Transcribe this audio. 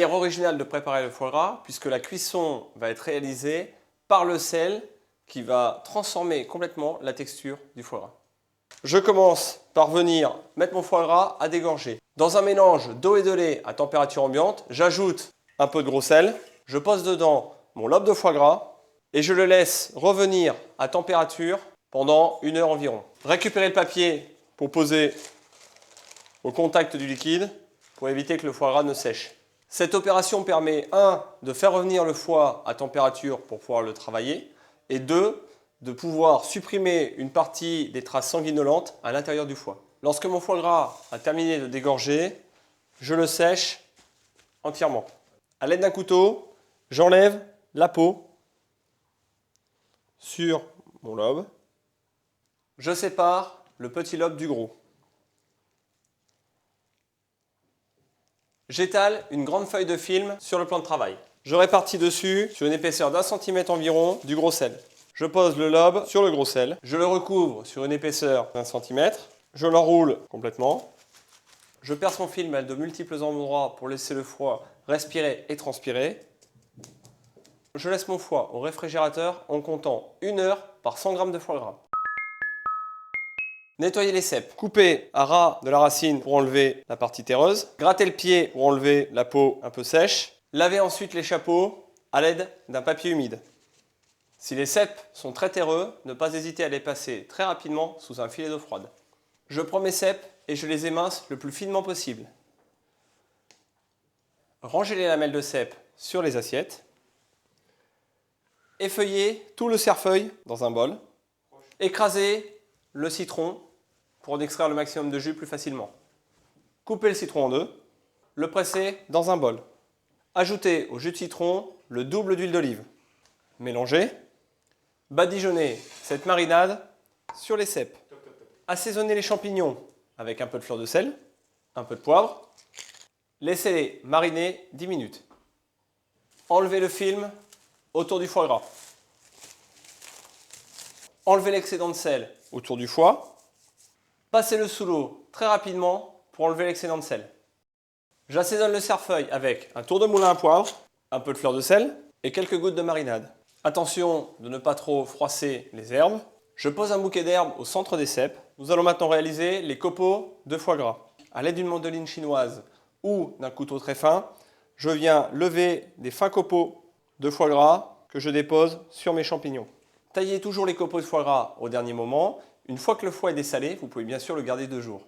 manière originale de préparer le foie gras, puisque la cuisson va être réalisée par le sel qui va transformer complètement la texture du foie gras. Je commence par venir mettre mon foie gras à dégorger. Dans un mélange d'eau et de lait à température ambiante, j'ajoute un peu de gros sel, je pose dedans mon lobe de foie gras et je le laisse revenir à température pendant 1 heure environ. Récupérez le papier pour poser au contact du liquide pour éviter que le foie gras ne sèche. Cette opération permet 1. De faire revenir le foie à température pour pouvoir le travailler et 2. De pouvoir supprimer une partie des traces sanguinolentes à l'intérieur du foie. Lorsque mon foie gras a terminé de dégorger, je le sèche entièrement. À l'aide d'un couteau, j'enlève la peau sur mon lobe. Je sépare le petit lobe du gros. J'étale une grande feuille de film sur le plan de travail. Je répartis dessus, sur une épaisseur d'1 centimètre environ, du gros sel. Je pose le lobe sur le gros sel. Je le recouvre sur une épaisseur d'1 centimètre. Je l'enroule complètement. Je perce mon film à de multiples endroits pour laisser le foie respirer et transpirer. Je laisse mon foie au réfrigérateur en comptant 1 heure par 100 g de foie gras. Nettoyez les cèpes. Coupez à ras de la racine pour enlever la partie terreuse. Grattez le pied pour enlever la peau un peu sèche. Lavez ensuite les chapeaux à l'aide d'un papier humide. Si les cèpes sont très terreux, ne pas hésiter à les passer très rapidement sous un filet d'eau froide. Je prends mes cèpes et je les émince le plus finement possible. Rangez les lamelles de cèpes sur les assiettes. Effeuillez tout le cerfeuil dans un bol. Écrasez le citron pour en extraire le maximum de jus plus facilement. Coupez le citron en 2. Le pressez dans un bol. Ajoutez au jus de citron le double d'huile d'olive. Mélangez. Badigeonnez cette marinade sur les cèpes. Assaisonnez les champignons avec un peu de fleur de sel, un peu de poivre. Laissez-les mariner 10 minutes. Enlevez le film autour du foie gras. Enlevez l'excédent de sel autour du foie. Passez-le sous l'eau très rapidement pour enlever l'excédent de sel. J'assaisonne le cerfeuil avec un tour de moulin à poivre, un peu de fleur de sel et quelques gouttes de marinade. Attention de ne pas trop froisser les herbes. Je pose un bouquet d'herbes au centre des cèpes. Nous allons maintenant réaliser les copeaux de foie gras. À l'aide d'une mandoline chinoise ou d'un couteau très fin, je viens lever des fins copeaux de foie gras que je dépose sur mes champignons. Taillez toujours les copeaux de foie gras au dernier moment. Une fois que le foie est dessalé, vous pouvez bien sûr le garder 2 jours.